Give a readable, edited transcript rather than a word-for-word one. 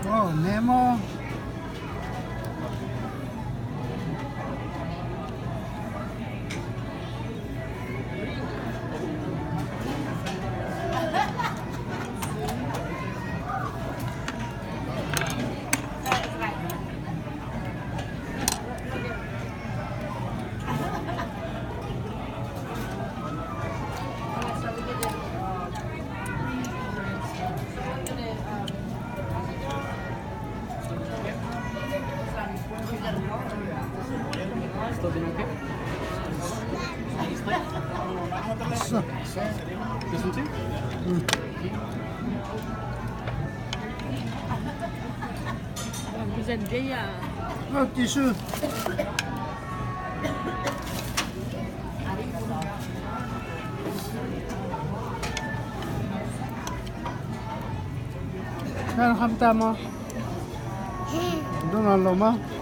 Oh, Nemo. Still doing okay? So, This one too? Bisan dia. oh, tissue. Ano kamta mo? Doon ang luma.